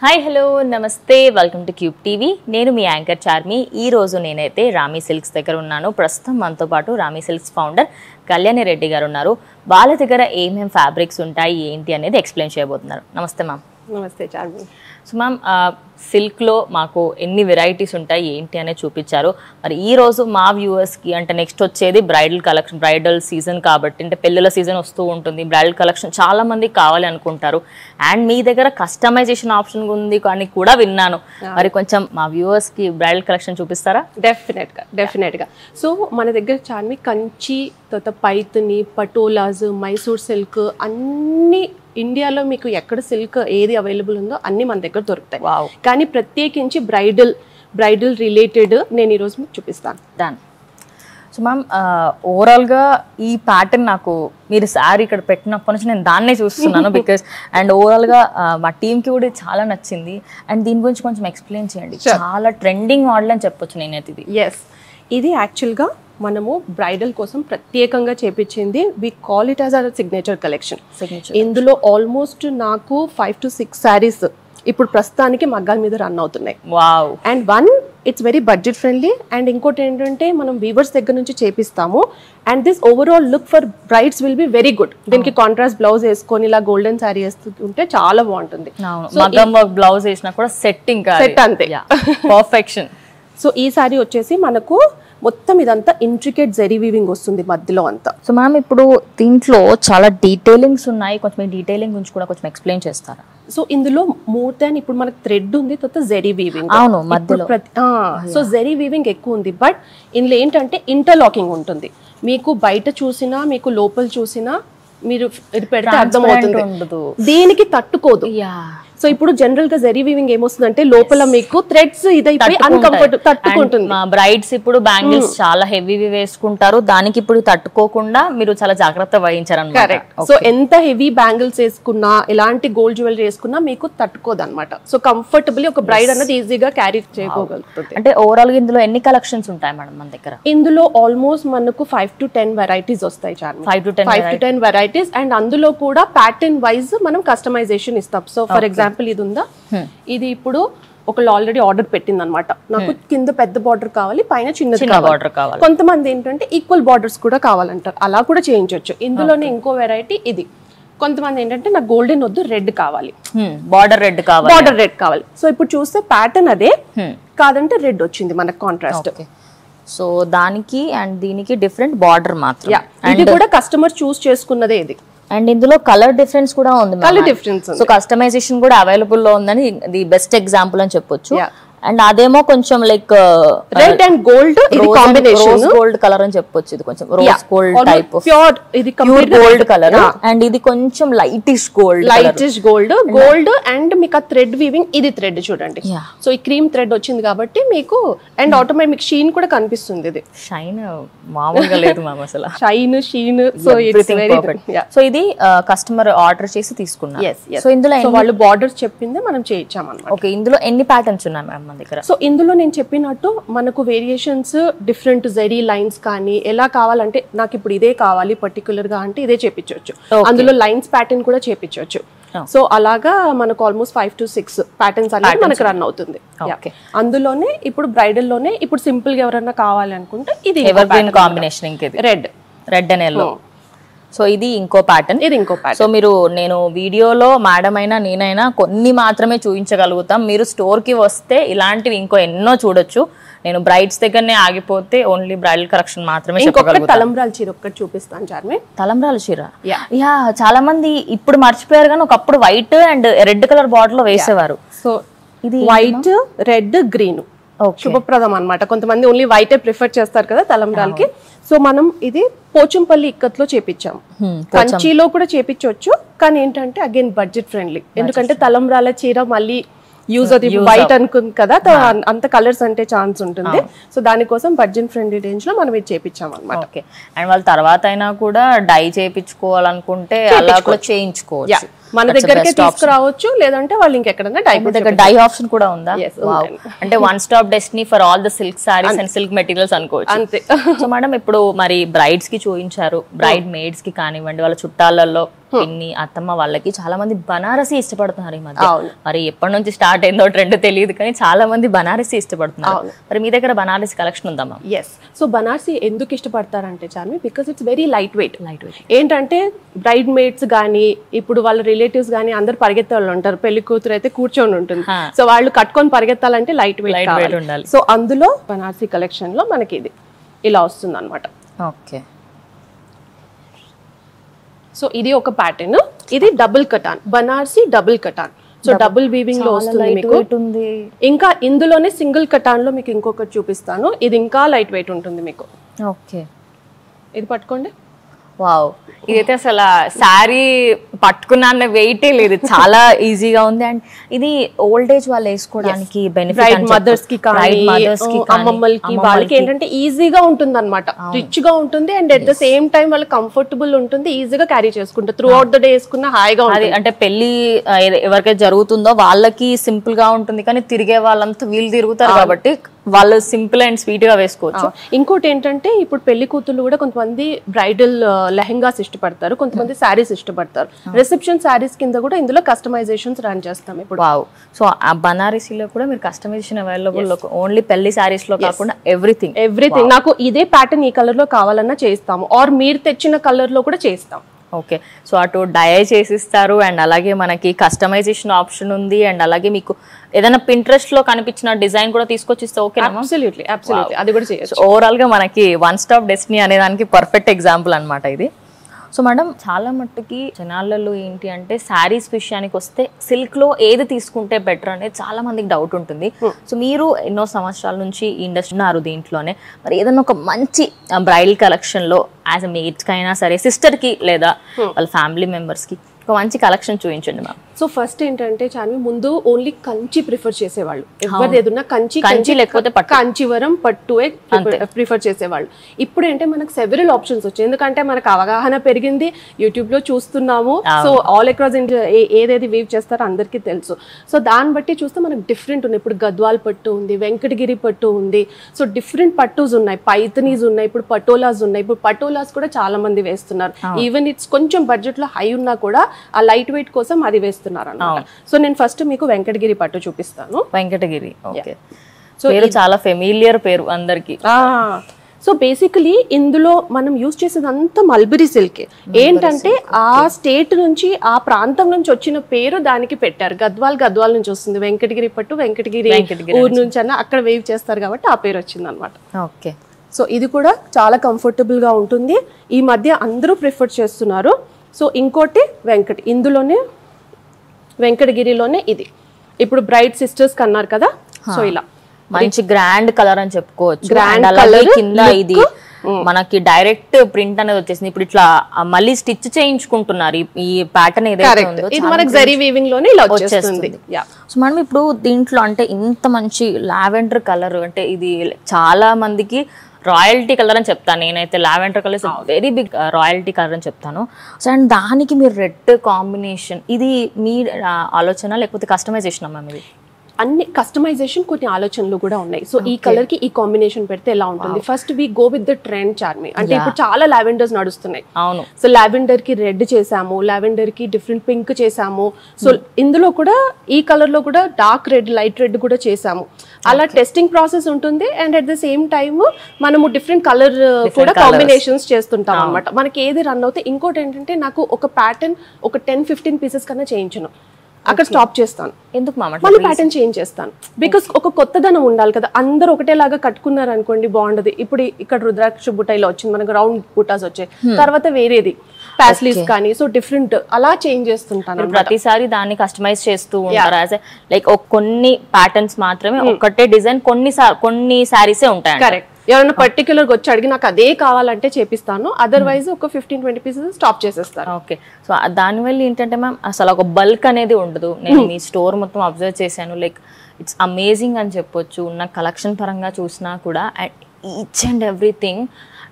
Hi hello నమస్తే welcome to cube TV. నేను మీ anchor Charmi. ఈ రోజు నేనైతే రామీ సిల్క్స్ దగ్గర ఉన్నాను. ప్రస్తుతం మనతో పాటు ramie silks founder Kalyani Reddy గారు ఉన్నారు. వాళ్ళ దగ్గర ఏమేం ఫ్యాబ్రిక్స్ ఉంటాయి ఏంటి అనేది ఎక్స్ప్లెయిన్ చేయబోతున్నారు. నమస్తే మ్యామ్. నమస్తే చార్మి. సో మ్యామ్, సిల్క్లో మాకు ఎన్ని వెరైటీస్ ఉంటాయి ఏంటి అనేది చూపించారు. మరి ఈ రోజు మా వ్యూవర్స్కి అంటే నెక్స్ట్ వచ్చేది బ్రైడల్ కలెక్షన్, బ్రైడల్ సీజన్ కాబట్టి, అంటే పెళ్ళిళ్ళ సీజన్ వస్తూ ఉంటుంది. బ్రైడల్ కలెక్షన్ చాలా మందికి కావాలి అనుకుంటారు. అండ్ మీ దగ్గర కస్టమైజేషన్ ఆప్షన్ ఉంది కానీ కూడా విన్నాను. మరి కొంచెం మా వ్యూవర్స్కి బ్రైడల్ కలెక్షన్ చూపిస్తారా? డెఫినెట్గా. సో మన దగ్గర చార్మి కంచి, తర్వాత పైతని, పటోలాస్, మైసూర్ సిల్క్ అన్ని ఇండియాలో మీకు ఎక్కడ సిల్క్ ఏది అవైలబుల్ ఉందో అన్ని మన దగ్గర దొరుకుతాయి. కానీ ప్రత్యేకించి బ్రైడల్ రిలేటెడ్ నేను ఈరోజు మీకు చూపిస్తాను. దాని సో మ్యామ్, ఓవరాల్గా ఈ ప్యాటర్న్ నాకు మీరు శారీ ఇక్కడ పెట్టినప్పటి నుంచి నేను దాన్నే చూస్తున్నాను. బికాస్ అండ్ ఓవరాల్గా మా టీంకి కూడా చాలా నచ్చింది. అండ్ దీని గురించి కొంచెం ఎక్స్ప్లెయిన్ చేయండి. చాలా ట్రెండింగ్ మోడల్ అని చెప్పొచ్చు నేనైతే. ఇది యాక్చువల్గా మనము బ్రైడల్ కోసం ప్రత్యేకంగా చేపించింది. We call it as our signature collection. ఇందులో ఆల్మోస్ట్ నాకు 5 to 6 శారీస్ ఇప్పుడు ప్రస్తుతానికి మగ్గాల మీద రన్ అవుతున్నాయి. Wow. And it's very budget friendly. And ఇంకోటి ఏంటంటే మనం వీవర్స్ దగ్గర నుంచి చేపిస్తాము. And this overall look for brides will be very good. దీనికి కాంట్రాస్ట్ బ్లౌజ్ వేసుకొని ఇలా గోల్డెన్ శారీ వేస్తుంటే చాలా బాగుంటుంది. బ్లౌజ్ వేసినా కూడా సెట్ అంతే, పర్ఫెక్షన్. సో ఈ శారీ వచ్చేసి మనకు మొత్తం ఇదంతా ఇంట్రికేట్ జరీ వీవింగ్ వస్తుంది మధ్యలో అంతా. సో మ్యామ్, ఇప్పుడు దీంట్లో చాలా డీటెయిలింగ్స్ ఉన్నాయి. కొంచెం డీటెయిలింగ్ గురించి కూడా కొంచెం ఎక్స్ప్లెయిన్ చేస్తారా? సో ఇందులో మోర్ దాన్ ఇప్పుడు మనకు థ్రెడ్ ఉంది, తర్వాత జరీ వీవింగ్. అవును, మధ్యలో. సో జరీ వీవింగ్ ఎక్కువ ఉంది. బట్ ఇందులో ఏంటంటే ఇంటర్లాకింగ్ ఉంటుంది. మీకు బయట చూసినా మీకు లోపల చూసినా మీరు ఇది పెడితే అర్థమవుతుంది, దీనికి తట్టుకోదు. సో ఇప్పుడు జనరల్ గా జరీ వీవింగ్ ఏమొస్తుందంటే లోపల మీకు థ్రెడ్స్ ఇదైపోయి అన్కంఫర్ట్ తట్టుకుంటుంది. మా బ్రైడ్స్ ఇప్పుడు బ్యాంగిల్స్ చాలా హెవీ వేసుకుంటారు, దానికి ఇప్పుడు తట్టుకోకుండా మీరు చాలా జాగ్రత్త వహించారన్నమాట. సో ఎంత హెవీ బ్యాంగిల్స్ వేసుకున్నా, ఎలాంటి గోల్డ్ జ్యువెలరీ వేసుకున్నా మీకు తట్టుకోదు అనమాట. సో కంఫర్టబుల్లీ ఒక బ్రైడ్ అన్నది ఈజీగా క్యారీ చేయగలుగుతుంది. అంటే ఓవరాల్ గా ఇందులో ఎన్ని కలెక్షన్స్ ఉంటాయి మేడం మన దగ్గర? ఇందులో ఆల్మోస్ట్ మనకు 5 to 10 వెరైటీస్ వస్తాయి చార్మి. 5 to 10 varieties. అండ్ అందులో కూడా ప్యాటర్న్ వైజ్ మనం కస్టమైజేషన్ ఇస్తాం. సో ఫర్ ఎగ్జాంపుల్ ఇది ఉందా, ఇది ఇప్పుడు ఒకళ్ళు ఆల్రెడీ ఆర్డర్ పెట్టింది అనమాట. నాకు కింద పెద్ద బార్డర్ కావాలి, పైన చిన్నది బార్డర్ కావాలి. కొంతమంది ఏంటంటే ఈక్వల్ బార్డర్స్ కూడా కావాలంటారు, అలా కూడా చేయించవచ్చు. ఇందులోనే ఇంకో వెరైటీ ఇది. కొంతమంది ఏంటంటే నాకు గోల్డెన్ వద్దు, రెడ్ కావాలి, బార్డర్ రెడ్ కావాలి. సో ఇప్పుడు చూస్తే ప్యాటర్న్ అదే, కాదంటే రెడ్ వచ్చింది మనకు కాంట్రాస్ట్. సో దానికి అండ్ దీనికి డిఫరెంట్ బార్డర్ మాత్రం. ఇది కూడా కస్టమర్ చూస్ చేసుకున్నదే ఇది. అండ్ ఇందులో కలర్ డిఫరెన్స్ కూడా ఉంది. కలర్ డిఫరెన్స్, సో కస్టమైజేషన్ కూడా అవైలబుల్ లో ఉందని ది బెస్ట్ ఎగ్జాంపుల్ అని చెప్పొచ్చు. అండ్ అదేమో కొంచెం like red and gold combination, gold colour అని చెప్పొచ్చు. ఇది కొంచెం రోజ్ గోల్డ్ టైప్, ప్యూర్ ఇది ప్యూర్ గోల్డ్ కలర్. అండ్ ఇది కొంచెం లైటిష్ గోల్డ్ అండ్ మీకు ఆ థ్రెడ్ వీవింగ్, ఇది థ్రెడ్ చూడండి. సో ఈ క్రీమ్ థ్రెడ్ వచ్చింది కాబట్టి మీకు అండ్ ఆటోమేటిక్ మీకు షీన్ కూడా కనిపిస్తుంది. ఇది షైన్ మామూలుగా లేదు మ్యామ్, అసలు Shein. So it's very good. So ఇది కస్టమర్ ఆర్డర్ చేసి తీసుకున్నారు. సో ఇందులో వాళ్ళు బార్డర్స్ చెప్పిందే మనం చేయించాం అన్నమాట. ఓకే, ఇందులో ఎన్ని ప్యాటర్న్స్ ఉన్నాయి మ్యామ్? సో ఇందులో నేను చెప్పినట్టు మనకు వేరియేషన్స్ డిఫరెంట్ జరీ లైన్స్ కానీ ఎలా కావాలంటే నాకు ఇప్పుడు ఇదే కావాలి పర్టికులర్ గా అంటే ఇదే చేపించవచ్చు. అందులో లైన్స్ ప్యాటర్న్ కూడా చేపించవచ్చు. సో అలాగా మనకు ఆల్మోస్ట్ 5 to 6 ప్యాటర్న్స్ అనేది మనకు రన్ అవుతుంది. అందులోనే ఇప్పుడు బ్రైడల్ లోనే ఇప్పుడు సింపుల్ గా ఎవరన్నా కావాలి అనుకుంటే ఇది combination, red and yellow. So ఇది ఇంకో ప్యాటర్న్. సో మీరు, నేను వీడియోలో మేడం అయినా నేనైనా కొన్ని మాత్రమే చూపించగలుగుతాం. మీరు స్టోర్ కి వస్తే ఇలాంటివి ఇంకో ఎన్నో చూడొచ్చు. నేను బ్రైడ్స్ దగ్గరనే ఆగిపోతే ఓన్లీ బ్రైడల్ కలెక్షన్ మాత్రమే చెప్పగలుగుతాను. తలంబ్రాల చీర ఒక్కటి చూపిస్తాను చార్మి. తలంబ్రాల చీర, యా చాలా మంది ఇప్పుడు మర్చిపోయారు కానీ ఒకప్పుడు white and red colour border లో వేసేవారు. సో ఇది వైట్, రెడ్, గ్రీన్ శుభప్రదం అనమాట. కొంతమంది ఓన్లీ వైటే ప్రిఫర్ చేస్తారు కదా తలంబ్రాలకి. సో మనం ఇది పోచంపల్లి ఇక్కత్లో చేపించాం. కంచిలో కూడా చేపించవచ్చు, కానీ ఏంటంటే అగైన్ బడ్జెట్ ఫ్రెండ్లీ. ఎందుకంటే తలంబ్రాల చీర మళ్ళీ యూజ్ అవుతుంది, వైట్ అనుకుంది కదా, అంత కలర్స్ అంటే ఛాన్స్ ఉంటుంది. సో దానికోసం బడ్జెట్ ఫ్రెండ్లీ రేంజ్ లో మనం ఇది చేపించాం అనమాట. ఓకే. అండ్ వాళ్ళ తర్వాత అయినా కూడా డై చేయించుకోవాలనుకుంటే అలా కూడా చేయించుకోవచ్చు. మన దగ్గరకే తీసుకురావచ్చు, లేదంటే వాళ్ళు ఇంకెక్కడైనా డై ఆప్షన్ కూడా ఉందా? అంటే one stop destiny for all the silk saris and silk materials అనుకోవచ్చు. అంతే. సో మేడం ఇప్పుడు మరి బ్రైడ్స్ కి చూపించారు, బ్రైడ్ మేడ్స్ కి కానివ్వండి, వాళ్ళ చుట్టాలలో పిన్ని అత్తమ్మ వాళ్ళకి చాలా మంది బనారసి ఇష్టపడుతున్నారు ఈ మధ్య. మరి ఎప్పటి నుంచి స్టార్ట్ అయిందో ట్రెండ్ తెలియదు, కానీ చాలా మంది బనారసి ఇష్టపడుతున్నారు. మరి మీ దగ్గర బనారసి కలెక్షన్ ఉందా మ్యామ్? ఎస్. సో బనారసి ఎందుకు ఇష్టపడతారంటే Charmi, because it's very light weight. ఏంటంటే బ్రైడ్ మేడ్స్ కానీ ఇప్పుడు వాళ్ళ రిలేటివ్స్ కానీ అందరు పరిగెత్తే వాళ్ళు ఉంటారు, పెళ్లి కూతురు అయితే కూర్చొని ఉంటుంది. సో వాళ్ళు కట్టుకొని పరిగెత్తాలంటే లైట్ వెయిట్ ఉండాలి. సో అందులో బనారసి కలెక్షన్ లో మనకి ఇది ఇలా వస్తుంది అనమాట. ఓకే. సో ఇది ఒక ప్యాటర్న్, ఇది double cotton, Banarasi double cotton. So double weaving లో వస్తుంది మీకు. ఇంకా ఇందులోనే సింగిల్ కటాన్ లో మీకు ఇంకొకటి చూపిస్తాను, ఇది ఇంకా లైట్ వెయిట్ ఉంటుంది మీకు. ఓకే, ఇది పట్టుకోండి. వావ్, ఇదైతే అసలు శారీ పట్టుకున్న వెయిటే లేదు, చాలా ఈజీగా ఉంది. అండ్ ఇది ఓల్డ్ ఏజ్ వాళ్ళు వేసుకోవడానికి బెనిఫిట్, మదర్స్ కి కానీ అమ్మమ్మలకి వాళ్ళకి ఏంటంటే ఈజీగా ఉంటుంది అనమాట, రిచ్ గా ఉంటుంది. And at the same time వాళ్ళకి కంఫర్టబుల్ ఉంటుంది, ఈజీగా క్యారీ చేసుకుంటారు, త్రూ అవుట్ ద డే వేసుకున్న హాయిగా ఉంటుంది. అంటే పెళ్లి ఎవరికైతే జరుగుతుందో వాళ్ళకి సింపుల్ గా ఉంటుంది, కానీ తిరిగే వాళ్ళంతా వీళ్ళు తిరుగుతారు కాబట్టి వాళ్ళు సింపుల్ అండ్ స్వీట్ గా వేసుకోవచ్చు. ఇంకోటి ఏంటంటే ఇప్పుడు పెళ్లి కూతుళ్ళు కూడా కొంతమంది బ్రైడల్ లెహెంగాస్ ఇష్టపడతారు, కొంతమంది శారీస్ ఇష్టపడతారు. రిసెప్షన్ శారీస్ కింద కూడా ఇందులో కస్టమైజేషన్స్ రన్ చేస్తాం ఇప్పుడు. వావ్. సో ఆ బనారసీలో కూడా మీరు కస్టమైజేషన్ అవైలబుల్, ఓన్లీ పెళ్లి శారీస్ లో కాకుండా ఎవ్రీథింగ్. నాకు ఇదే ప్యాటర్న్ ఈ కలర్ లో కావాలన్నా చేస్తాము, ఆర్ మీరు తెచ్చిన కలర్ లో కూడా చేస్తాం. ఓకే. సో అటు డై చేసిస్తారు, అండ్ అలాగే మనకి కస్టమైజేషన్ ఆప్షన్ ఉంది, అండ్ అలాగే మీకు ఏదైనా పింట్రెస్ట్ లో కనిపించిన డిజైన్ కూడా తీసుకొచ్చి ఇస్తే ఓకే. అబ్సల్యూట్లీ అది కూడా చేయొచ్చు. ఓవరాల్ గా మనకి వన్ స్టాప్ డెస్టినీ అనే దానికి పర్ఫెక్ట్ ఎగ్జాంపుల్ అనమాట ఇది. సో మేడం, చాలా మట్టుకి జనాలలో ఏంటి అంటే శారీస్ విషయానికి వస్తే సిల్క్ లో ఏది తీసుకుంటే బెటర్ అనేది చాలా మందికి డౌట్ ఉంటుంది. సో మీరు ఎన్నో సంవత్సరాల నుంచి ఈ ఇండస్ట్రీ ఉన్నారు దీంట్లోనే, మరి ఏదైనా ఒక మంచి బ్రైడల్ కలెక్షన్ లో యాజ్ అ మేడ్స్ కి అయినా సరే, సిస్టర్ కి లేదా వాళ్ళ ఫ్యామిలీ మెంబర్స్ కి ఒక మంచి కలెక్షన్ చూపించండి మ్యామ్. సో ఫస్ట్ ఏంటంటే చార్మి, ముందు ఓన్లీ కంచి ప్రిఫర్ చేసేవాళ్ళు, ఎవరు ఏదన్నా కంచి లేకపోతే కాంచీవరం పట్టువే ప్రిఫర్ చేసేవాళ్ళు. ఇప్పుడు ఏంటంటే మనకు సెవెరల్ ఆప్షన్స్ వచ్చాయి, ఎందుకంటే మనకు అవగాహన పెరిగింది, యూట్యూబ్ లో చూస్తున్నాము. సో ఆల్ అక్రాస్ ఇండియా ఏదేది వీవ్ చేస్తారో అందరికీ తెలుసు. సో దాన్ని బట్టి చూస్తే మనకు డిఫరెంట్ ఉన్నాయి. ఇప్పుడు గద్వాల్ పట్టు ఉంది, వెంకటగిరి పట్టు ఉంది, సో డిఫరెంట్ పట్టూస్ ఉన్నాయి, పైతనీస్ ఉన్నాయి, ఇప్పుడు పటోలాస్ ఉన్నాయి. ఇప్పుడు పటోలాస్ కూడా చాలా మంది వేస్తున్నారు. ఈవెన్ ఇట్స్ కొంచెం బడ్జెట్ లో హై ఉన్నా కూడా ఆ లైట్ వెయిట్ కోసం అది వేస్తున్నారు అన్నమాట. సో నేను ఫస్ట్ మీకు వెంకటగిరి పట్టు చూపిస్తాను. వెంకటగిరి, ఓకే. సో పేరు చాలా ఫెమిలియర్ పేరు అందరికి. సో బేసికలీ ఇందులో మనం యూజ్ చేసేదంతా మల్బరీ సిల్క్. ఏంటంటే ఆ స్టేట్ నుంచి, ఆ ప్రాంతం నుంచి వచ్చిన పేరు దానికి పెట్టారు. గద్వాల్ నుంచి వస్తుంది, వెంకటగిరి పట్టు వెంకటగిరి ఊరు నుంచి అన్న అక్కడ వేవ్ చేస్తారు కాబట్టి ఆ పేరు వచ్చింది అనమాట. ఓకే. సో ఇది కూడా చాలా కంఫర్టబుల్ గా ఉంటుంది, ఈ మధ్య అందరూ ప్రిఫర్ చేస్తున్నారు. సో ఇంకోటి ఇందులోనే వెంకటగిరిలోనే ఇది ఇప్పుడు బ్రైడ్ సిస్టర్స్ కన్నారు కదా, సో ఇలా మంచి గ్రాండ్ కలర్ అని చెప్పుకోవచ్చు. కింద ఇది మనకి డైరెక్ట్ ప్రింట్ అనేది వచ్చేసింది. ఇప్పుడు ఇట్లా మళ్ళీ స్టిచ్ చేయించుకుంటున్నారు ఈ ప్యాటర్న్ ఏదైతే ఉందో, ఇది మనకి జరీ వీవింగ్ లోనే ఇలా వచ్చేస్తుంది. సో మనం ఇప్పుడు దీంట్లో అంటే ఇంత మంచి లావెండర్ కలర్, అంటే ఇది చాలా మందికి రాయల్టీ కలర్ అని చెప్తాను నేనైతే. Lavender colour is very big royalty colour అని చెప్తాను. సో అండ్ దానికి మీరు రెడ్ కాంబినేషన్, ఇది మీ ఆలోచన లేకపోతే కస్టమైజేషన్ అమ్మా మీది? అన్ని కస్టమైజేషన్, కొన్ని ఆలోచనలు కూడా ఉన్నాయి. సో ఈ కలర్ కి ఈ కాంబినేషన్ పెడితే ఎలా ఉంటుంది? First we go with the trend Charmi. అంటే ఇప్పుడు చాలా లావెండర్స్ నడుస్తున్నాయి. అవును. సో లావెండర్ కి రెడ్ చేసాము, లావెండర్ కి డిఫరెంట్ పింక్ చేసాము. సో ఇందులో కూడా ఈ కలర్ లో కూడా డార్క్ రెడ్, లైట్ రెడ్ కూడా చేసాము. అలా టెస్టింగ్ ప్రాసెస్ ఉంటుంది. And at the same time మనము డిఫరెంట్ కలర్ కూడా కాంబినేషన్స్ చేస్తుంటాం అనమాట. మనకి ఏది రన్ అవుతే. ఇంకోటి ఏంటంటే నాకు ఒక ప్యాటర్న్ ఒక 10-15 పీసెస్ కన్నా చేయించను, అక్కడ స్టాప్ చేస్తాను. ఎందుకు మళ్ళీ ప్యాటర్న్ చేంజ్ చేస్తాను, బికాస్ ఒక కొత్తదనం ఉండాలి కదా. అందరూ ఒకటేలాగా కట్టుకున్నారు అనుకోండి బాగుండదు. ఇప్పుడు ఇక్కడ రుద్రాక్ష బుట్టాయిలో వచ్చింది, మనకు రౌండ్ బుటాస్ వచ్చాయి, తర్వాత వేరేది ప్యాస్లీస్ కానీ, సో డిఫరెంట్ అలా చేంజ్ చేస్తుంటాను. ప్రతిసారి దాన్ని కస్టమైజ్ చేస్తూ ఉంటారు. లైక్ కొన్ని ప్యాటర్న్స్ మాత్రమే, ఒకటే డిజైన్ కొన్ని సారీసే ఉంటాయి. కరెక్ట్. ఎవరైనా పర్టికులర్ వచ్చి అడిగి నాకు అదే కావాలంటే చేపిస్తాను, అదర్వైజ్ ఒక 15-20 పీసెస్ స్టాప్ చేసేస్తాను. ఓకే. సో దానివల్ల ఏంటంటే మ్యామ్ అసలు ఒక బల్క్ అనేది ఉండదు. నేను మీ స్టోర్ మొత్తం అబ్జర్వ్ చేశాను, లైక్ ఇట్స్ అమేజింగ్ అని చెప్పొచ్చు. ఉన్న కలెక్షన్ పరంగా చూసినా కూడా ఈచ్ అండ్ ఎవ్రీథింగ్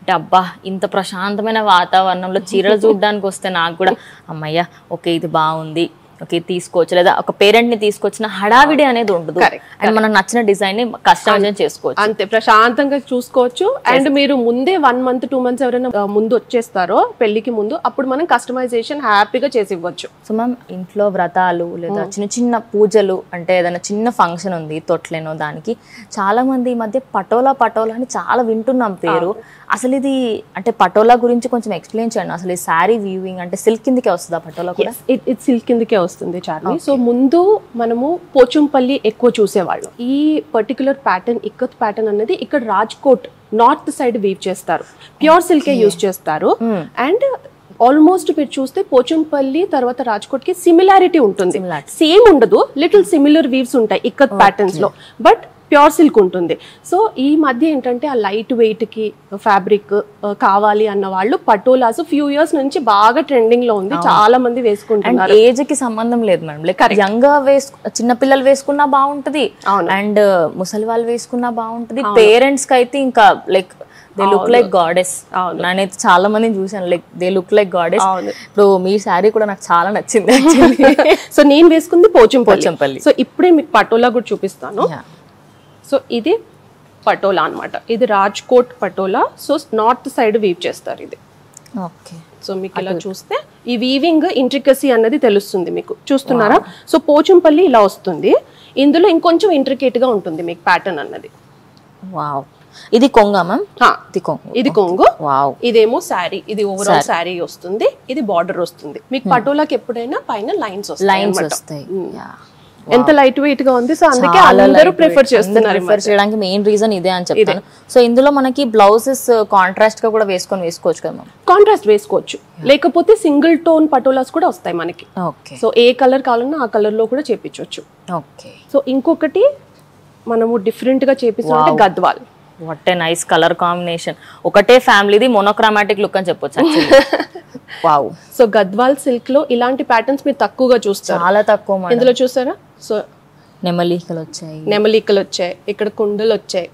అంటే అబ్బా ఇంత ప్రశాంతమైన వాతావరణంలో చీరలు చూడడానికి వస్తే నాకు కూడా అమ్మయ్య ఓకే ఇది బాగుంది, ఓకే తీసుకోవచ్చు, లేదా ఒక పేరెంట్ ని తీసుకొచ్చిన హడావిడి అనేది ఉండదు అండ్ మనకు నచ్చిన డిజైన్ ని కస్టమైజ్ చేసుకోవచ్చు, అంతే ప్రశాంతంగా చూసుకోవచ్చు. అండ్ మీరు ముందే 1 month 2 months ఎవరైనా ముందు వచ్చేస్తారో పెళ్లికి ముందు, అప్పుడు మనం కస్టమైజేషన్ హ్యాపీగా చేసి ఇవ్వచ్చు. సో మ్యామ్ ఇంట్లో వ్రతాలు లేదా చిన్న చిన్న పూజలు అంటే ఏదైనా చిన్న ఫంక్షన్ ఉంది తొట్లేనో దానికి చాలా మంది ఈ మధ్య పటోలా అని చాలా వింటున్నాం పేరు. అసలు ఇది అంటే పటోలా గురించి కొంచెం ఎక్స్ప్లెయిన్ చేయండి. అసలు ఈ శారీ వీవింగ్ అంటే సిల్క్ కిందకే వస్తుందా పటోలా కూడా? ఇది సిల్క్ కిందకే వస్తుంది చార్మి. సో ముందు మనము పోచంపల్లి ఎక్కువ చూసేవాళ్ళు. ఈ పర్టికులర్ ప్యాటర్న్ ఇక్కత్ ప్యాటర్న్ అనేది ఇక్కడ రాజ్కోట్ నార్త్ సైడ్ వీవ్ చేస్తారు, ప్యూర్ సిల్కే యూజ్ చేస్తారు. అండ్ ఆల్మోస్ట్ మీరు చూస్తే పోచంపల్లి తర్వాత రాజ్కోట్ కి సిమిలారిటీ ఉంటుంది, సేమ్ ఉండదు, లిటిల్ సిమిలర్ వీవ్స్ ఉంటాయి ఇక్కత్ ప్యాటర్న్స్ లో, బట్ ప్యూర్ సిల్క్ ఉంటుంది. సో ఈ మధ్య ఏంటంటే ఆ లైట్ వెయిట్ కి ఫ్యాబ్రిక్ కావాలి అన్న వాళ్ళు పటోలాస్ ఫ్యూ ఇయర్స్ నుంచి బాగా ట్రెండింగ్ లో ఉంది, చాలా మంది వేసుకుంటున్నారు. ఏజ్ కి సంబంధం లేదు మేడం, లైక్ యంగ్ చిన్న పిల్లలు వేసుకున్నా బాగుంటది అండ్ ముసలి వాళ్ళు వేసుకున్నా బాగుంటది, పేరెంట్స్ కి అయితే ఇంకా like they look like goddess. నేనైతే చాలా మందిని చూసాను, like they look like goddess. ఇప్పుడు మీ శారీ కూడా నాకు చాలా నచ్చింది. సో నేను వేసుకుంది పోచంపల్లి. సో ఇప్పుడే మీకు పటోలా కూడా చూపిస్తాను. సో ఇది పటోలా అన్నమాట, ఇది Rajkot patola. So north side weave చేస్తారు ఇది. ఓకే, సో మీకు ఇలా చూస్తే ఈ వీవింగ్ ఇంట్రికసీ అన్నది తెలుస్తుంది మీకు, చూస్తున్నారా? సో పోచంపల్లి ఇలా వస్తుంది, ఇందులో ఇంకొంచెం ఇంట్రికేట్ గా ఉంటుంది మీకు ప్యాటర్న్ అన్నది. వావ్, ఇది కొంగ మ్యామ్? ఇది కొంగు. వావ్, ఇదేమో శారీ, ఇది ఓవరాల్ శారీ వస్తుంది, ఇది బార్డర్ వస్తుంది. మీకు పటోలాకి ఎప్పుడైనా పైన లైన్స్ వస్తాయి. ఎంత లైట్ వెయిట్ గా ఉంది, సో అందుకే అందరూ ప్రిఫర్ చేస్తున్నారు. ప్రిఫర్ చేయడానికి మెయిన్ రీజన్ ఇదే అని చెప్తాను. సో ఇందులో మనకి బ్లౌజెస్ కాంట్రాస్ట్ గా కూడా వేసుకోవచ్చు కదా? కాంట్రాస్ట్ వేసుకోవచ్చు, లేకపోతే సింగిల్ టోన్ పటోలాస్ కూడా వస్తాయి మనకి. ఓకే, సో ఏ కలర్ కావాలన్నా ఆ కలర్ లో కూడా చేపించవచ్చు. ఓకే, సో ఇంకొకటి మనము డిఫరెంట్ గా చేపిస్తామంటే Gadwal. What a nice colour combination. ఒకటే ఫ్యామిలీది మోనోక్రోమాటిక్ లుక్ అని చెప్పొచ్చు. వావ్, సో గద్వాల్ సిల్క్ లో ఇలాంటి ప్యాటర్న్స్ మీరు తక్కువగా చూస్తారు, చాలా తక్కువ. ఇందులో చూసారా? సో నెమలికలు వచ్చాయి, ఇక్కడ కుండలు వచ్చాయి.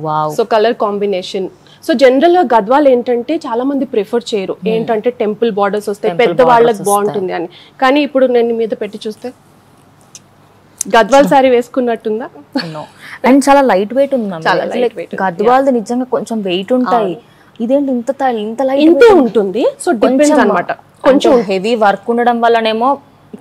Wow, so colour combination. So general గా గద్వాల్ ఏంటంటే చాలా మంది ప్రిఫర్ చేయరు, ఏంటంటే టెంపుల్ బార్డర్స్ వస్తాయి, పెద్ద వాళ్ళకి బాగుంటుంది అని. కానీ ఇప్పుడు నేను మీద పెట్టి చూస్తే గద్వాల్ సారీ వేసుకున్నట్టుందా? అండ్ చాలా లైట్ వెయిట్ ఉంది. గద్వాల్ నిజంగా కొంచెం వెయిట్ ఉంటాయి, ఇదేంటి ఇంత లైట్ ఉంటుంది. సో డిపెండ్స్ అన్నమాట, కొంచెం హెవీ వర్క్ ఉండడం వల్లనేమో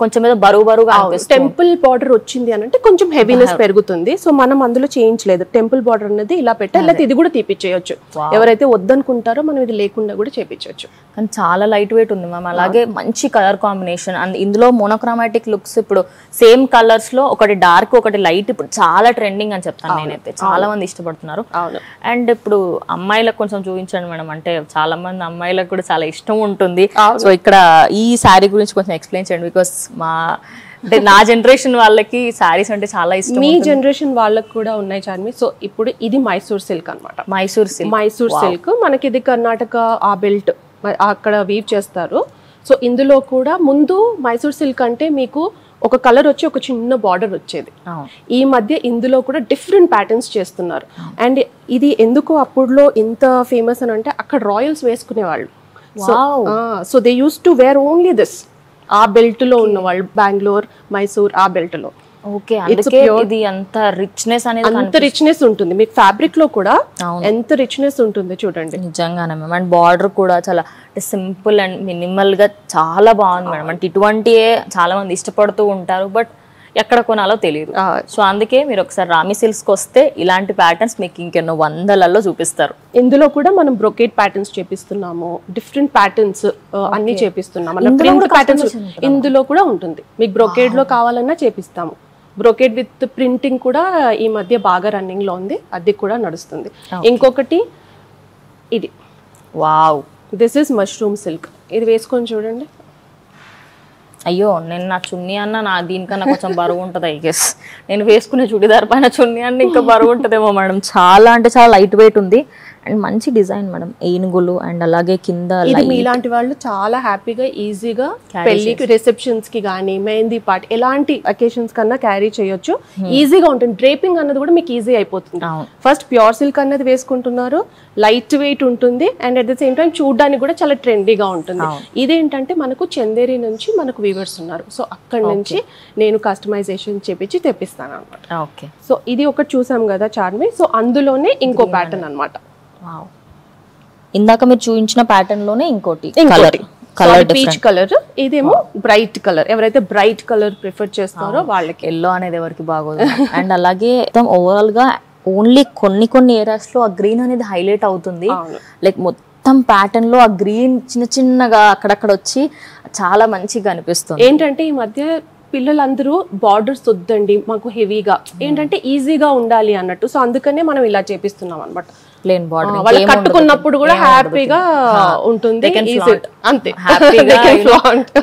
కొంచెం మీద బరువుగా టెంపుల్ బార్డర్ వచ్చింది అని అంటే కొంచెం హెవీనెస్ పెరుగుతుంది. సో మనం అందులో చేయించలేదు, టెంపుల్ బార్డర్ అనేది ఇలా పెట్టాలి, లేకపోతే ఇది కూడా తీపిచ్చేయచ్చు. ఎవరైతే వద్దనుకుంటారో మనం ఇది లేకుండా కూడా చేపించవచ్చు. కానీ చాలా లైట్ వెయిట్ ఉంది మ్యామ్. అలాగే మంచి కలర్ కాంబినేషన్. అండ్ ఇందులో మోనోక్రోమాటిక్ లుక్స్ ఇప్పుడు సేమ్ కలర్స్ లో ఒకటి డార్క్ ఒకటి లైట్ ఇప్పుడు చాలా ట్రెండింగ్ అని చెప్తాను నేనైతే, చాలా మంది ఇష్టపడుతున్నారు. అండ్ ఇప్పుడు అమ్మాయిలకు కొంచెం చూపించండి మేడం, అంటే చాలా మంది అమ్మాయిలకు కూడా చాలా ఇష్టం ఉంటుంది. సో ఇక్కడ ఈ శారీ గురించి కొంచెం ఎక్స్ప్లెయిన్ చేయండి, బికాస్ అంటే నా జనరేషన్ వాళ్ళకి సారీస్ అంటే చాలా ఇష్టం. మీ జనరేషన్ వాళ్ళకి కూడా ఉన్నాయి చార్మి. సో ఇప్పుడు ఇది మైసూర్ సిల్క్ అన్నమాట. మైసూర్ సిల్క్ మనకి ఇది కర్ణాటక ఆ బెల్ట్ అక్కడ వీవ్ చేస్తారు. సో ఇందులో కూడా ముందు మైసూర్ సిల్క్ అంటే మీకు ఒక కలర్ వచ్చి ఒక చిన్న బార్డర్ వచ్చేది. ఈ మధ్య ఇందులో కూడా డిఫరెంట్ ప్యాటర్న్స్ చేస్తున్నారు. అండ్ ఇది ఎందుకు అప్పుడులో ఇంత ఫేమస్ అని అంటే అక్కడ రాయల్స్ వేసుకునేవాళ్ళు. So they used to wear only this. ఆ బెల్ట్ లో ఉన్న వాళ్ళు బెంగళూరు, మైసూర్ ఆ బెల్ట్ లో. ఓకే, అందుకే ఇది అంత రిచ్నెస్ అనేది, అంత రిచ్నెస్ ఉంటుంది మీకు ఫ్యాబ్రిక్ లో కూడా, ఎంత రిచ్నెస్ ఉంటుంది చూడండి. నిజంగానే మేడం. అండ్ బార్డర్ కూడా చాలా సింపుల్ అండ్ మినిమల్ గా చాలా బాగుంది మేడం. అంటే ఇటువంటివే చాలా మంది ఇష్టపడుతూ ఉంటారు, బట్ ఎక్కడ కొనాలో తెలియదు. సో అందుకే మీరు ఒకసారి రామి సిల్క్స్కి వస్తే ఇలాంటి ప్యాటర్న్స్ మీకు ఇంకెన్నో వందలలో చూపిస్తారు. ఇందులో కూడా మనం బ్రొకేట్ ప్యాటర్న్స్ చేపిస్తున్నాము, డిఫరెంట్ ప్యాటర్న్స్ అన్ని చేపిస్తున్నాము. ప్రింట్ ప్యాటర్న్స్ ఇందులో కూడా ఉంటుంది, మీకు బ్రొకేడ్ లో కావాలన్నా చేపిస్తాము. బ్రొకేడ్ విత్ ప్రింటింగ్ కూడా ఈ మధ్య బాగా రన్నింగ్ లో ఉంది, అది కూడా నడుస్తుంది. ఇంకొకటి ఇది, wow, this is mushroom silk. ఇది వేసుకొని చూడండి, అయ్యో నేను నా చున్నీ అన్న నా దీనికన్నా కొంచెం బరువు ఉంటుంది ఐ గెస్. నేను వేసుకునే చుడిదార్ పైన చున్నీ అన్న ఇంకా బరువు ఉంటుందేమో మేడం. చాలా అంటే చాలా లైట్ వెయిట్ ఉంది అండ్ మంచి డిజైన్ మేడం, ఏనుగులు అండ్ అలాగే కింద. మీలాంటి వాళ్ళు చాలా హ్యాపీగా ఈజీగా పెళ్లికి, రిసెప్షన్స్ కి కానీ, మెహందీ పార్టీ ఎలాంటి అకేషన్స్ కన్నా క్యారీ చేయొచ్చు. ఈజీగా ఉంటుంది. డ్రేపింగ్ అన్నది కూడా మీకు ఈజీ అయిపోతుంది. ఫస్ట్ ప్యూర్ సిల్క్ అన్నది వేసుకుంటున్నారు, లైట్ వెయిట్ ఉంటుంది and at the same time చూడడానికి కూడా చాలా ట్రెండీగా ఉంటుంది. ఇదేంటంటే మనకు చందేరి నుంచి మనకు వీవర్స్ ఉన్నారు, సో అక్కడ నుంచి నేను కస్టమైజేషన్ చేపించి తెప్పిస్తాను అనమాట. ఓకే, సో ఇది ఒకటి చూసాం కదా చార్మి. సో అందులోనే ఇంకో ప్యాటర్న్ అనమాట. ఇందాక మీరు చూపించిన ప్యాటర్న్ లోనే ఇంకోటి పీచ్ కలర్, ఇదేమో బ్రైట్ కలర్. ఎవరైతే బ్రైట్ కలర్ ప్రిఫర్ చేస్తారో వాళ్ళకి. ఎల్లో అనేది ఎవరికి బాగోదు. అండ్ అలాగే ఓవరాల్ గా ఓన్లీ కొన్ని ఏరియాస్ లో ఆ గ్రీన్ అనేది హైలైట్ అవుతుంది. లైక్ మొత్తం ప్యాటర్న్ లో ఆ గ్రీన్ చిన్న చిన్నగా అక్కడక్కడ వచ్చి చాలా మంచిగా అనిపిస్తుంది. ఏంటంటే ఈ మధ్య పిల్లలందరూ బార్డర్స్ వద్దండి మాకు హెవీగా, ఏంటంటే ఈజీగా ఉండాలి అన్నట్టు. సో అందుకనే మనం ఇలా చేపిస్తున్నాం అనమాట. ప్లేన్ బార్డర్ వాళ్ళు కట్టుకున్నప్పుడు కూడా హ్యాపీగా ఉంటుంది, అంతే హ్యాపీగా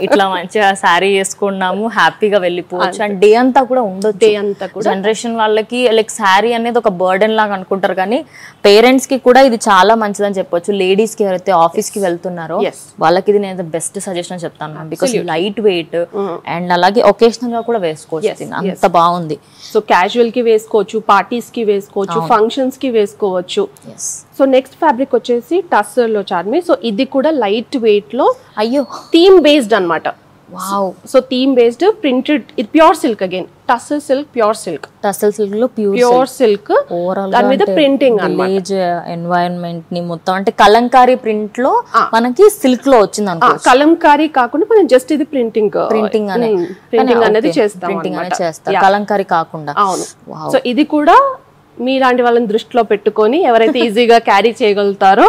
ఇట్లా మంచిగా శారీ వేసుకున్నాము, హ్యాపీగా వెళ్ళిపోవచ్చు. అండ్ డే అంతా కూడా ఉండొచ్చు. డే అంతా కూడా జనరేషన్ వాళ్ళకి లైక్ శారీ అనేది ఒక బర్డెన్ లాగా అనుకుంటారు, కానీ పేరెంట్స్ కి కూడా ఇది చాలా మంచిదని చెప్పొచ్చు. లేడీస్ కి ఎవరైతే ఆఫీస్ కి వెళ్తున్నారో వాళ్ళకి ఇది నేను బెస్ట్ సజెషన్ చెప్తాను. బికాస్ లైట్ వెయిట్ అండ్ అలాగే ఒకేషనల్ గా కూడా వేసుకోవచ్చు, అంత బాగుంది. సో క్యాజువల్ కి వేసుకోవచ్చు, పార్టీస్ కి వేసుకోవచ్చు, ఫంక్షన్స్ కి వేసుకోవచ్చు. సో నెక్స్ట్ ఫ్యాబ్రిక్ వచ్చేసి టస్సర్ లో చార్మి. సో ఇది కూడా లైట్ వెయిట్ లో, అయ్యో థీమ్ బేస్డ్ అన్నమాట. Wow. So theme based printed, ఇది pure silk again, tussar silk, pure silk. Tussar silk లో ప్యూర్ సిల్క్, దాని మీద ప్రింటింగ్ విలేజ్ ఎన్వైరన్మెంట్ ని మొత్తం అంటే కలంకారీ ప్రింట్ లో మనకి సిల్క్ లో వచ్చింది అనుకో. కలంకారీ కాకుండా మనం జస్ట్ ఇది ప్రింటింగ్ అనేది చేస్తాం, కలంకారీ కాకుండా. అవును. సో ఇది కూడా మీలాంటి వాళ్ళని దృష్టిలో పెట్టుకొని ఎవరైతే ఈజీగా క్యారీ చేయగలుగుతారో,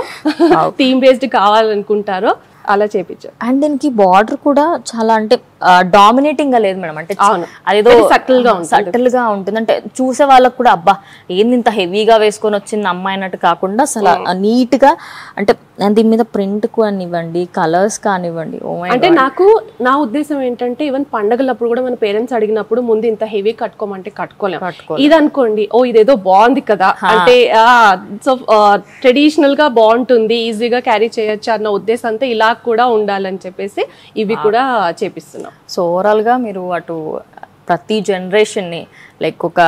థీమ్ బేస్డ్ కావాలనుకుంటారో అలా చేపించారు. అండ్ దీనికి బార్డర్ కూడా చాలా అంటే డామినేటింగ్ గా లేదు మేడం. అంటే అదేదో సటిల్ గా ఉంటుంది. అంటే చూసే వాళ్ళకి కూడా అబ్బా ఏంది ఇంత హెవీగా వేసుకొని వచ్చింది అమ్మాయి అన్నట్టు కాకుండా అసలు నీట్ గా, అంటే దీని మీద ప్రింట్ కానివ్వండి, కలర్స్ కానివ్వండి. అంటే నాకు నా ఉద్దేశం ఏంటంటే ఈవెన్ పండగలప్పుడు కూడా మన పేరెంట్స్ అడిగినప్పుడు ముందు ఇంత హెవీ కట్టుకోమంటే కట్టుకోలేము. ఇది అనుకోండి, ఓ ఇదేదో బాగుంది కదా, అంటే సో ట్రెడిషనల్ గా బాగుంటుంది, ఈజీగా క్యారీ చేయొచ్చు అన్న ఉద్దేశంతో ఇలా కూడా ఉండాలని చెప్పేసి ఇవి కూడా చేపిస్తున్నాం. సో ఓవరాల్ గా మీరు అటు ప్రతి జనరేషన్ ని లైక్ ఒక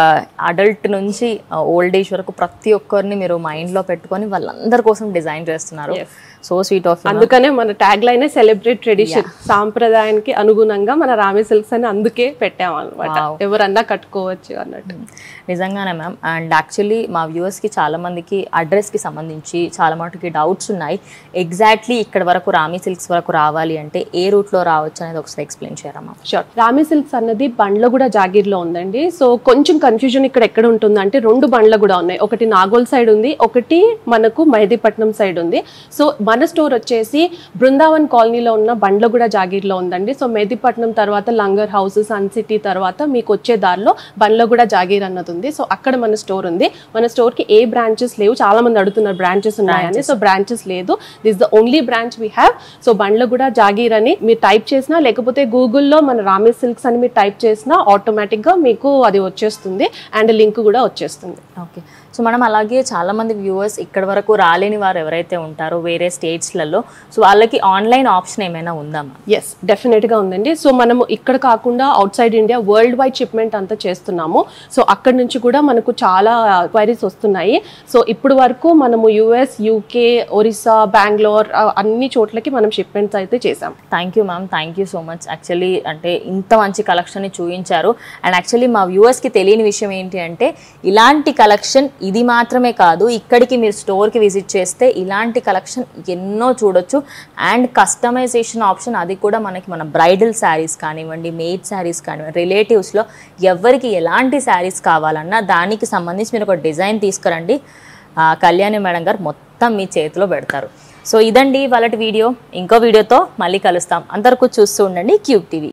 అడల్ట్ నుంచి ఓల్డ్ ఏజ్ వరకు ప్రతి ఒక్కరిని మీరు మైండ్ లో పెట్టుకొని వాళ్ళందరి కోసం డిజైన్ చేస్తున్నారు. So sweet of. అందుకనే మన ట్యాగ్ లైన్ సెలబ్రేట్ ట్రెడిషన్, సాంప్రదాయానికి అనుగుణంగా మన రామి సిల్క్స్ అని అందుకే పెట్టామన్నమాట. ఎవరన్నా కట్టుకోవచ్చు అన్నట్టు. నిజంగానే మ్యామ్. అండ్ యాక్చువల్లీ మా వ్యూవర్స్ కి చాలా మందికి అడ్రస్ కి సంబంధించి చాలా మటుకి డౌట్స్ ఉన్నాయి. ఎగ్జాక్ట్లీ ఇక్కడ వరకు రామి సిల్క్స్ వరకు రావాలి అంటే ఏ రూట్ లో రావచ్చు అనేది ఒకసారి ఎక్స్ప్లెయిన్ చేయరా మ్యామ్? షూర్. రామి సిల్క్స్ అన్నది బండ్లగూడ జాగీర్లో ఉందండి. సో కొంచెం కన్ఫ్యూజన్ ఇక్కడ ఎక్కడ ఉంటుందంటే, రెండు బండ్లు కూడా ఉన్నాయి, ఒకటి నాగోల్ సైడ్ ఉంది, ఒకటి మనకు మెహదీపట్నం సైడ్ ఉంది. సో మన స్టోర్ వచ్చేసి బృందావన్ కాలనీలో ఉన్న బండ్లగూడ జాగీర్లో ఉందండి. సో మెహదీపట్నం తర్వాత లంగర్ హౌస్, సన్ సిటీ తర్వాత మీకు వచ్చే దారిలో బండ్లగూడ జాగీర్ అన్నది ఉంది. సో అక్కడ మన స్టోర్ ఉంది. మన స్టోర్ కి ఏ బ్రాంచెస్ లేవు, చాలా మంది అడుగుతున్నారు బ్రాంచెస్ ఉన్నాయని. సో బ్రాంచెస్ లేదు, this the only branch we have. So Bandlaguda jagir అని మీరు టైప్ చేసినా, లేకపోతే గూగుల్లో మన రామి సిల్క్స్ అని మీరు టైప్ చేసినా ఆటోమేటిక్ గా మీకు అది వచ్చేస్తుంది అండ్ లింక్ కూడా వచ్చేస్తుంది. ఓకే. సో మనం అలాగే చాలా మంది వ్యూవర్స్ ఇక్కడ వరకు రాలేని వారు ఎవరైతే ఉంటారో వేరే స్టేట్స్లలో, సో వాళ్ళకి ఆన్లైన్ ఆప్షన్ ఏమైనా ఉందా? ఎస్, డెఫినెట్గా ఉందండి. సో మనము ఇక్కడ కాకుండా out side India world wide shipment అంతా చేస్తున్నాము. సో అక్కడ నుంచి కూడా మనకు చాలా క్వైరీస్ వస్తున్నాయి. సో ఇప్పుడు వరకు మనము యుఎస్, యూకే, ఒరిస్సా, బెంగళూరు అన్ని చోట్లకి మనం షిప్మెంట్స్ అయితే చేసాం. Thank you ma'am, thank you so much. Actually అంటే ఇంత మంచి కలెక్షన్ని చూపించారు. అండ్ యాక్చువల్లీ మా వ్యూవర్స్కి తెలియని విషయం ఏంటి అంటే, ఇలాంటి కలెక్షన్ ఇది మాత్రమే కాదు, ఇక్కడికి మీరు స్టోర్కి విజిట్ చేస్తే ఇలాంటి కలెక్షన్ ఎన్నో చూడొచ్చు. అండ్ కస్టమైజేషన్ ఆప్షన్ అది కూడా మనకి మన బ్రైడల్ శారీస్ కానివ్వండి, మేడ్ శారీస్ కానివ్వండి, రిలేటివ్స్లో ఎవరికి ఎలాంటి శారీస్ కావాలన్నా దానికి సంబంధించి మీరు ఒక డిజైన్ తీసుకురండి, కళ్యాణి మేడం గారు మొత్తం మీ చేతిలో పెడతారు. సో ఇదండి వాళ్ళ వీడియో. ఇంకో వీడియోతో మళ్ళీ కలుస్తాం. అందరికీ చూస్తూ ఉండండి క్యూబ్ టీవీ.